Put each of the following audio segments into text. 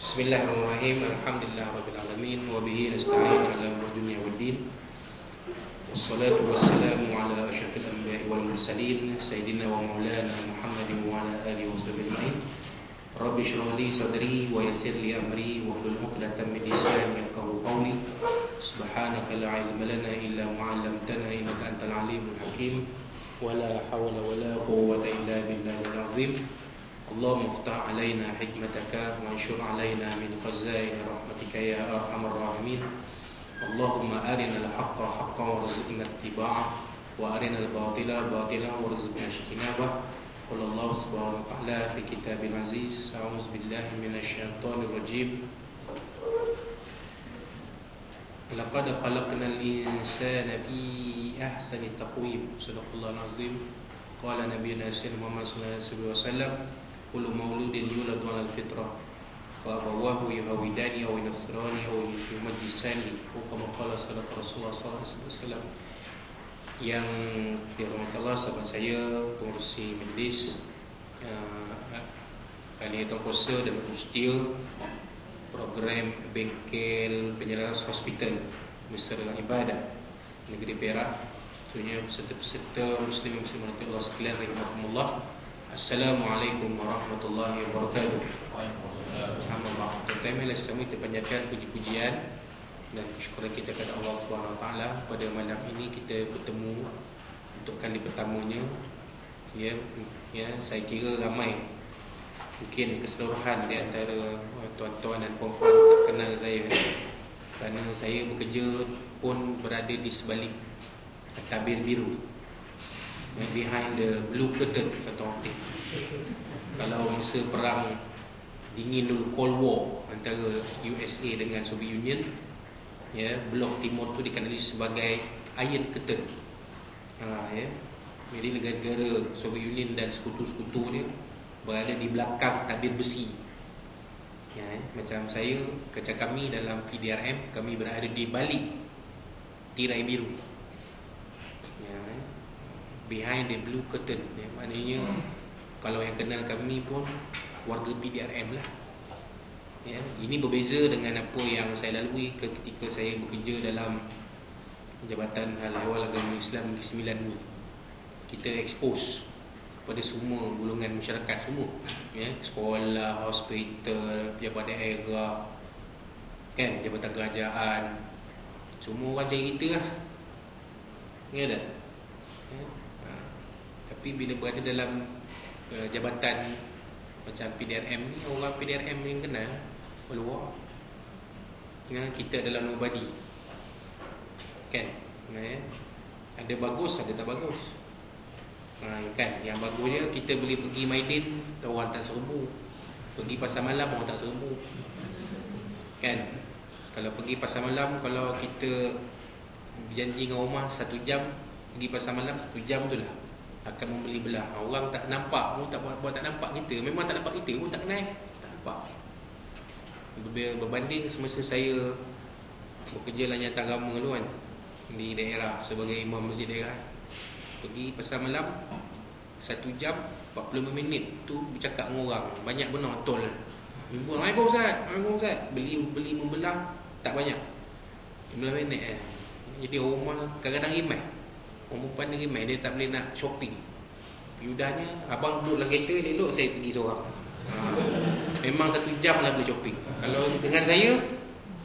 Bismillahirrahmanirrahim. Alhamdulillah rabbil alamin wa bihi nasta'in ala umuri dunya waddin. Wassalatu wassalamu ala asyrafil anbiya'i wal mursalin sayyidina wa maulana Muhammadin wa ala alihi washabbihi ajma'in. Rabbi shrah li sadri wa yassir li amri wa hlul 'uqdatam min lisani yafqahu qawli. Subhanaka la 'ilma lana illa ma 'allamtana innaka antal alimul hakim. Wala hawla wala quwwata illa billahil azim. Allahumma iftah alaina hikmataka wa anshur alaina min khazain rahmatika ya arhamar rahimin. Allahumma arina al-haqqa haqqan warzuqna ittiba'ah wa arina al-batila batilan warzuqna ijtinabah. Qala Allah subhanahu wa ta'ala fi kitabil aziz. A'udzu billahi minasy syaithanir rajim. Laqad khalaqnal insana fi ahsani taqwim. Shadaqallahul azim. Qala nabiyuna Muhammad sallallahu alaihi wasallam, kullu mauludin yuladu 'alal fitrah wa abawahu yuhawidani aw yunasrani aw yumajjisani, kama qala sallallahu Rasulullah sallallahu alaihi wasallam. Yang dirahmati Allah, sahabat saya, pengurusi majlis, ahli tauhid dan setia program bengkel penyelaras hospital Mesra Ibadah negeri Perak, tentunya peserta-peserta muslim Allah sekalian rahimakumullah. Assalamualaikum warahmatullahi wabarakatuh. Alhamdulillah. Terima kasih terpanjatkan puji-pujian dan syukur kita kepada Allah Subhanahu Wa Taala. Pada malam ini kita bertemu untuk kali pertamanya. Saya kira ramai, mungkin keseluruhan di antara tuan-tuan dan puan-puan tak kenal saya, kerana saya bekerja pun berada di sebalik tabir biru, behind the blue curtain kata orang. Kalau masa perang dingin dulu, Cold War antara USA dengan Soviet Union, blok timur tu dikenali sebagai Iron Curtain. Jadi negara-negara Soviet Union dan sekutu-sekutu dia berada di belakang tabir besi. Macam saya, kerja kami dalam PDRM, kami berada di balik tirai biru, behind the blue curtain. Maknanya kalau yang kenal kami pun warga PDRM lah. Ini berbeza dengan apa yang saya lalui ketika saya bekerja dalam Jabatan Hal Ehwal Agama Islam Negeri Sembilan dulu. Kita expose kepada semua golongan masyarakat semua, sekolah, hospital, pejabat daerah, jabatan kerajaan, semua orang cari kita lah. Tak? Tapi bila berada dalam jabatan macam PDRM ni, orang PDRM yang kenal keluar, kita adalah nobody. Ada bagus, ada tak bagus. Yang bagusnya kita boleh pergi Maidin, orang tak serbu. Pergi pasar malam, orang tak serbu. Kalau pergi pasar malam, kalau kita berjanji dengan rumah 1 jam, pergi pasar malam 1 jam tu lah akan membeli belah. Orang tak nampak pun, tak buat tak nampak kita. Memang tak nampak kita pun tak kenal, tak nampak. Berbanding semasa saya bekerja dalam nyata agama dulu di daerah sebagai imam masjid daerah, pergi pasar malam 1 jam 45 minit tu bercakap dengan orang. Banyak benar tol. Ibu, "Hai Pak Ustaz, hai Pak Ustaz." Beli membelah tak banyak, 15 minit. Jadi rumah kadang-kadang rimai. Orang perempuan dia rimai, dia tak boleh nak shopping. Yudahnya, abang duduk dalam kereta, elok saya pergi seorang. Memang 1 jam lah boleh shopping. Kalau dengan saya,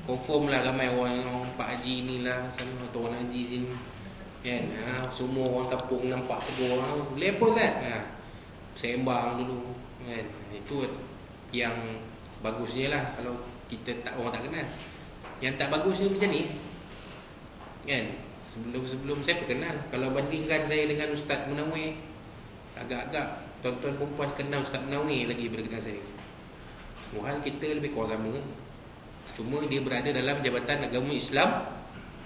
confirm lah ramai orang Pak Haji ni lah sana, atau orang Haji sini, semua orang kampung nampak tegur, "Boleh apa Ustaz?" Sembang dulu, Itu yang bagusnya lah kalau kita orang tak kenal. Yang tak bagusnya macam ni, Sebelum saya perkenal, kalau bandingkan saya dengan Ustaz Munawir, agak-agak tuan-tuan perempuan kenal Ustaz Munawir lagi daripada kenal saya. Semua hal kita lebih kurang sama. Cuma dia berada dalam Jabatan Agama Islam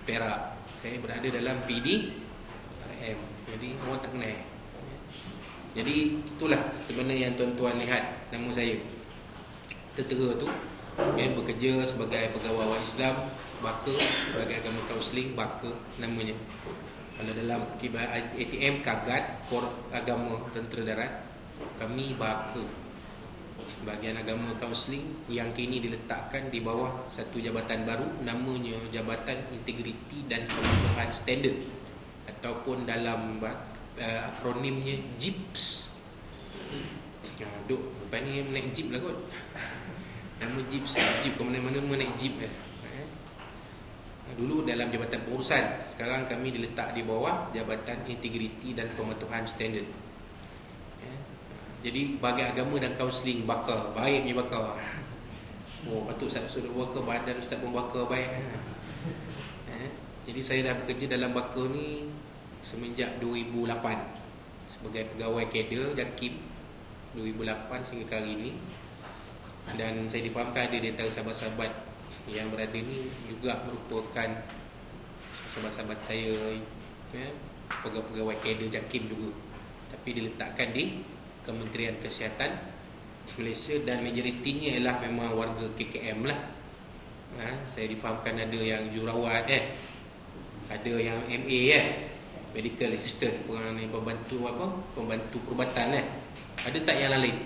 Perak, saya berada dalam PDRM. Jadi orang tak kenal. Jadi itulah sebenarnya yang tuan-tuan lihat nama saya tertera tu, bekerja sebagai pegawai awal Islam Baka, sebagai agama kausling Baka namanya. Kalau dalam ATM Kagat, Kor Agama Tentera Darat, kami Baka. bahagian agama kaunseling yang kini diletakkan di bawah satu jabatan baru, namanya Jabatan Integriti dan Pematuhan Standard, ataupun dalam akronimnya JIPS. Duk, lepas ni naik jeep lah kot. Nama jeep ke mana-mana naik jeep lah. Dulu dalam Jabatan Pengurusan, sekarang kami diletak di bawah Jabatan Integriti dan Pematuhan Standard. Jadi bagi agama dan kaunseling bakar, baik je bakar. Oh, patut Ustaz suruh bakar, badan Ustaz pun bakar baik. Jadi saya dah bekerja dalam bakar ni semenjak 2008 sebagai pegawai kader JAKIM 2008 sehingga ke hari ini. Dan saya difahamkan ada di antara sahabat-sahabat yang berada ni juga merupakan sahabat-sahabat saya, pegawai kader JAKIM juga, tapi diletakkan di Kementerian Kesihatan Malaysia dan majoritinya ialah memang warga KKM lah. Saya difahamkan ada yang jururawat, ada yang MA, medical assistant, pembantu pembantu perubatan. Ada tak yang lain,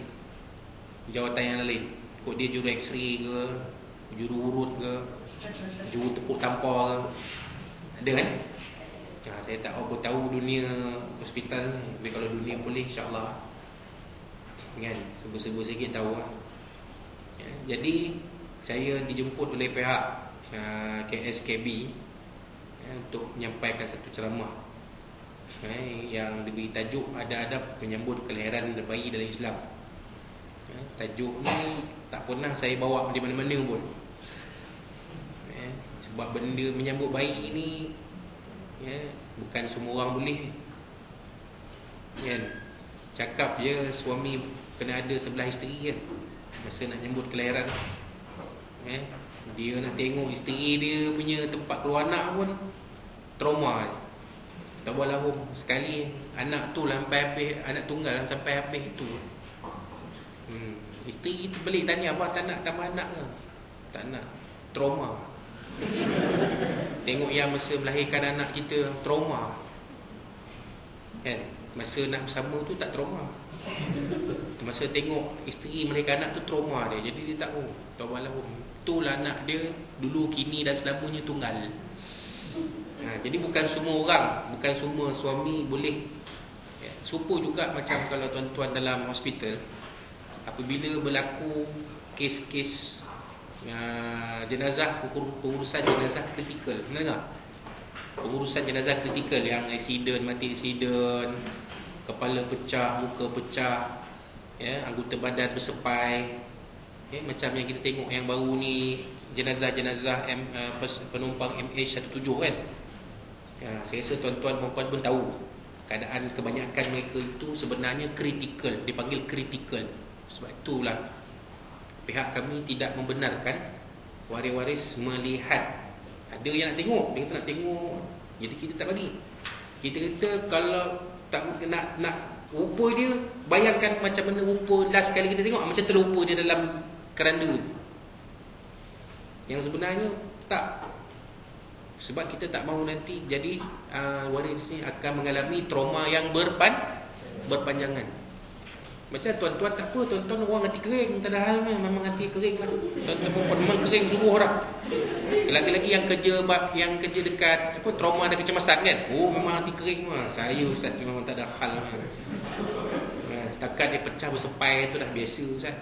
jawatan yang lain? Kok dia juru X-ray ke, juru urut ke, juru tepuk tampar ke? Ada kan? Saya tak tahu dunia hospital ni. Tapi kalau dunia boleh, insyaAllah kan, sebut-sebut sikit tahu lah. Jadi saya dijemput oleh pihak KSKB untuk menyampaikan satu ceramah yang diberi tajuk Adab-adab menyambut kelahiran bayi dalam Islam. Tajuk ni tak pernah saya bawa di mana-mana pun. Sebab benda menyambut bayi ni bukan semua orang boleh kan. Cakap je suami kena ada sebelah isteri kan, masa nak nyambut kelahiran. Dia nak tengok isteri dia punya tempat keluar anak pun trauma. Tak boleh sekali anak tu lah sampai habis, anak tunggal sampai habis itu. Isteri tu balik tanya, abang tak nak tambah anak ke? Tak nak, trauma. Tengok yang masa melahirkan anak kita trauma kan, masa nak bersama tu tak trauma. Masa tengok isteri melahirkan anak tu trauma dia. Jadi dia tak tahu, itulah anak dia dulu, kini dan selamanya tunggal. Jadi bukan semua orang, bukan semua suami boleh. Supo juga macam kalau tuan-tuan dalam hospital, apabila berlaku kes-kes jenazah, pengurusan jenazah kritikal, benar tak? Pengurusan jenazah kritikal yang aksiden, mati aksiden, kepala pecah, muka pecah, anggota badan bersepai, macam yang kita tengok yang baru ni, jenazah-jenazah penumpang MH17 kan. Saya rasa tuan-tuan perempuan pun tahu keadaan kebanyakan mereka itu sebenarnya kritikal, dipanggil kritikal. Sebab itulah pihak kami tidak membenarkan waris-waris melihat. Ada yang nak tengok, dia kata nak tengok, jadi kita tak bagi. Kita kata kalau tak nak rupa dia, bayangkan macam mana rupa last kali kita tengok, macam terlupa dia dalam keranda. Yang sebenarnya tak. Sebab kita tak mahu nanti jadi waris ni akan mengalami trauma yang berpanjangan. Macam tuan-tuan tak apa, tuan-tuan orang hati kering, tak ada hal memang hati kering lah. Tuan-tuan perempuan memang kering semua dah. Lagi-lagi yang kerja dekat trauma dan kecemasan kan. Memang hati kering lah. Saya Ustaz memang tak ada hal lah. Takat dia pecah bersepai tu dah biasa Ustaz.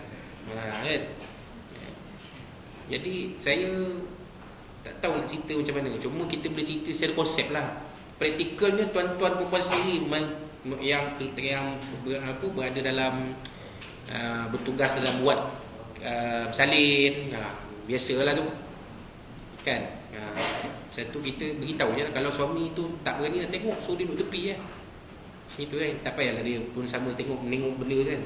Kan? Jadi saya tak tahu nak cerita macam mana. Cuma kita boleh cerita secara konsep lah. Praktikalnya tuan-tuan perempuan sendiri yang berada dalam bertugas dalam buat bersalin, biasalah tu kan. Satu kita beritahu je lah, kalau suami tu tak berani nak tengok, so dia duduk tepi je. Itu kan, tak payahlah dia pun sama menengok benda kan.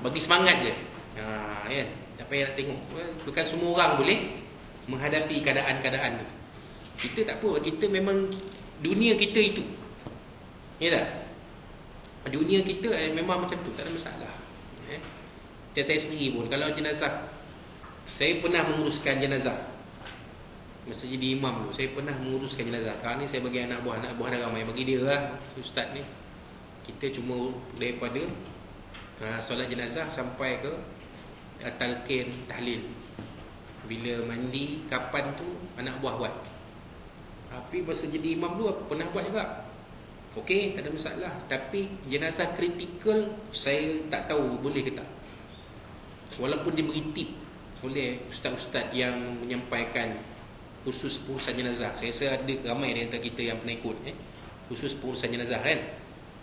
Bagi semangat je. Kan? Tak payah nak tengok. Bukan semua orang boleh menghadapi keadaan-keadaan tu. Kita tak apa, kita memang dunia kita itu. Ya tak? Dunia kita memang macam tu, tak ada masalah. Macam saya sendiri pun, kalau jenazah, saya pernah menguruskan jenazah. Masa jadi imam tu, saya pernah menguruskan jenazah. Sekarang ni saya bagi anak buah dah ramai. Bagi dia lah, ustaz ni. Kita cuma daripada Solat jenazah sampai ke talqin, tahlil. Bila mandi, kapan tu anak buah buat. Tapi masa jadi imam tu pernah buat juga. Okey, tak ada masalah. Tapi jenazah kritikal saya tak tahu boleh ke tak. Walaupun dia beri tip oleh ustaz-ustaz yang menyampaikan khusus pengurusan jenazah. Saya rasa ada ramai di antara kita yang pernah ikut khusus pengurusan jenazah kan.